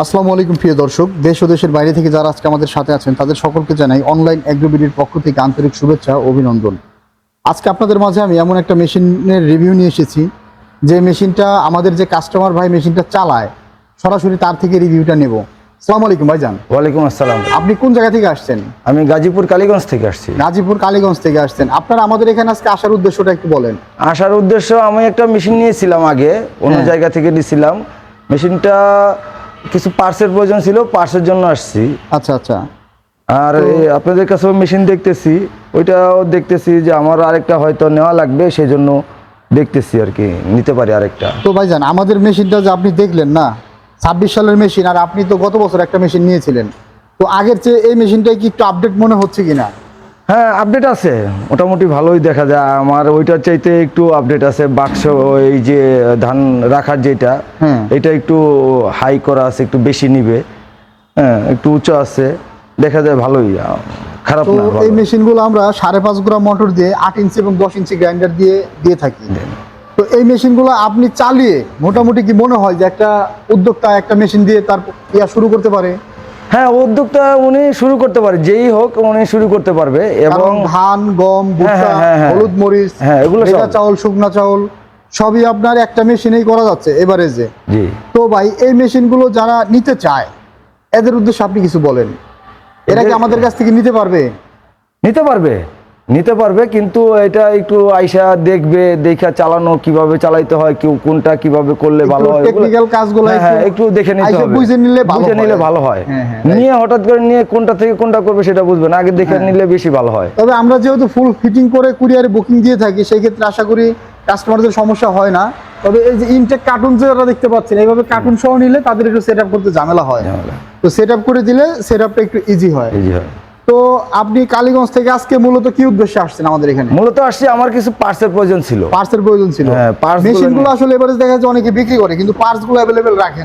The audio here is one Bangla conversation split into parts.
আসসালামু আলাইকুম প্রিয় দর্শক, দেশ ও দেশের বাইরে থেকে যারা আজকে আমাদের সাথে আছেন তাদের সকলকে জানাই অনলাইন এগ্রোবিডির পক্ষ থেকে আন্তরিক শুভেচ্ছা ও অভিনন্দন। আজকে আপনাদের মাঝে আমি এমন একটা মেশিনের রিভিউ নিয়ে এসেছি যে মেশিনটা আমাদের যে কাস্টমার ভাই মেশিনটা চালায়, সরাসরি তার থেকে রিভিউটা নেব। আসসালামু আলাইকুম ভাইজান। ওয়ালাইকুম আসসালাম। আপনি কোন জায়গা থেকে আসছেন? আমি গাজীপুর কালীগঞ্জ থেকে আসছি। গাজীপুর কালীগঞ্জ থেকে আসছেন। আপনারা আমাদের এখানে আজকে আসার উদ্দেশ্যটা একটু বলেন। আসার উদ্দেশ্য, আমি একটা মেশিন নিয়েছিলাম আগে, অন্য জায়গা থেকে নিয়েছিলাম। মেশিনটা কিছু পার্টসের প্রয়োজন ছিল, পার্টসের জন্য আসছি। আচ্ছা আচ্ছা। আর আপনাদের কাছেও মেশিন দেখতেছি, ওইটাও দেখতেছি যে আমার আরেকটা হয়তো নেওয়া লাগবে, সেই জন্য দেখতেছি আর কি, নিতে পারি আরেকটা। তো ভাইজান, আমাদের মেশিনটা যে আপনি দেখলেন না, 26 সালের মেশিন, আর আপনি তো গত বছর একটা মেশিন নিয়েছিলেন, তো আগের চেয়ে এই মেশিনটাই কি একটু আপডেট মনে হচ্ছে কিনা? হ্যাঁ, আপডেট আছে, মোটামুটি ভালোই দেখা যায়। আমার ওইটার চাইতে একটু আপডেট আছে। বাক্স, এই যে ধান রাখার যেটা, এটা একটু হাই করা আছে, একটু বেশি নিবে। হ্যাঁ, একটু উঁচু আছে, দেখা যায় ভালোই, খারাপ তো না। এই মেশিনগুলো আমরা 5.5 গ্রাম মোটর দিয়ে 8 ইঞ্চি এবং 10 ইঞ্চি গ্রাইন্ডার দিয়ে থাকি। তো এই মেশিনগুলো আপনি চালিয়ে মোটামুটি কি মনে হয় যে একটা উদ্যোক্তা একটা মেশিন দিয়ে তার শুরু করতে পারে? হ্যাঁ, উদ্যোগটা উনি শুরু করতে পারে, যেই হোক উনি শুরু করতে পারবে। এবং ধান, গম, ভুট্টা, হলুদ মরিচ, এগুলো ভেজা চাউল, শুকনা চাউল সবই আপনার একটা মেশিনেই করা যাচ্ছে এভারেজে। জি। তো ভাই, এই মেশিনগুলো যারা নিতে চায় এদের উদ্দেশ্যে আপনি কিছু বলেন। এরা কি আমাদের কাছ থেকে নিতে পারবে? নিতে পারবে, কিন্তু এটা একটু আইসা দেখবে, দেখা চালানো কিভাবে চালাইতে হয়, কেউ কোনটা কিভাবে করলে ভালো হয়, টেকনিক্যাল কাজগুলো একটু দেখে নিতে হবে, বুঝে নিলে ভালো হয়। নিয়ে হঠাৎ করে নিয়ে কোনটা থেকে কোনটা করবে সেটা বুঝবে না, আগে দেখে নিলে বেশি ভালো হয়। তবে আমরা যেহেতু ফুল ফিটিং করে কুরিয়ারে বুকিং দিয়ে থাকি, সেই ক্ষেত্রে আশা করি কাস্টমারদের সমস্যা হয় না। তবে এই যে ইনটেক কার্টুন যারা দেখতে পাচ্ছেন, এইভাবে কার্টুন সহ নিলে তাদের একটু সেট আপ করতে ঝামেলা হয়। তো সেট আপ করে দিলে সেট আপটা একটু ইজি হয়। তো আপনি কালীগঞ্জ থেকে আজকে মূলত কি উদ্দেশ্যে আসছেন আমাদের এখানে? মূলত আসছি, আমার কিছু পার্টসের প্রয়োজন ছিল। হ্যাঁ, মেশিনগুলো আসলে এবারে দেখা যায় অনেকে বিক্রি করে, কিন্তু পার্টসগুলো अवेलेबल রাখে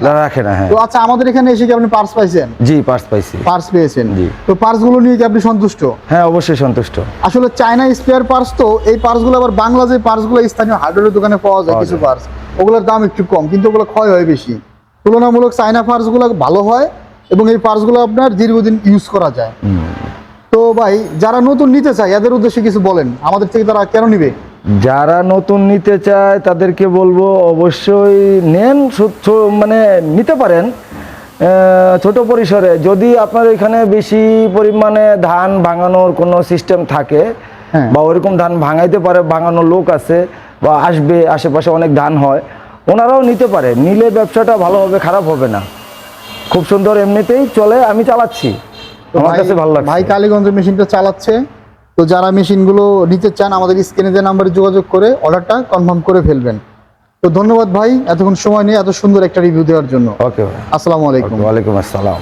না। হ্যাঁ। তো আচ্ছা, আমাদের এখানে এসে কি আপনি পার্টস পাইছেন? জি, পার্টস পাইছি। পার্টস পেয়েছেন? জি। তো পার্টসগুলো নিয়ে কি আপনি সন্তুষ্ট? হ্যাঁ, অবশ্যই সন্তুষ্ট। আসলে চায়না স্পেয়ার পার্টস, তো এই পার্টসগুলো আবার বাংলা যে পার্টসগুলো স্থানীয় হার্ডওয়্যারের দোকানে পাওয়া যায় কিছু পার্টস, ওগুলোর দাম একটু কম, কিন্তু ওগুলো ক্ষয় হয় বেশি। তুলনামূলক চায়না পার্টসগুলো ভালো হয় এবং এই পার্টসগুলো আপনার দীর্ঘদিন ইউজ করা যায়। তো ভাই, যারা নতুন নিতে চায় এদের উদ্দেশ্যে কিছু বলেন, আমাদের থেকে তারা কেন নিবে? যারা নতুন নিতে চায় তাদেরকে বলবো অবশ্যই নেন, মানে নিতে পারেন ছোট পরিসরে। যদি আপনার এখানে বেশি পরিমাণে ধান ভাঙানোর কোনো সিস্টেম থাকে, বা ওরকম ধান ভাঙাইতে পারে, ভাঙানোর লোক আছে বা আসবে, আশেপাশে অনেক ধান হয়, ওনারাও নিতে পারে। নিলে ব্যবসাটা ভালো হবে, খারাপ হবে না, খুব সুন্দর, এমনিতেই চলে। আমি চালাচ্ছি, আমার কাছে ভালো লাগছে। ভাই কালীগঞ্জের মেশিনটা চালাচ্ছে। তো যারা মেশিনগুলো নিতে চান আমাদের স্ক্রিনে যে নাম্বারে যোগাযোগ করে অর্ডারটা কনফার্ম করে ফেলবেন। তো ধন্যবাদ ভাই এতক্ষণ সময় নিয়ে এত সুন্দর একটা রিভিউ দেওয়ার জন্য। ওকে, আসসালামু আলাইকুম। ওয়ালাইকুম আসসালাম।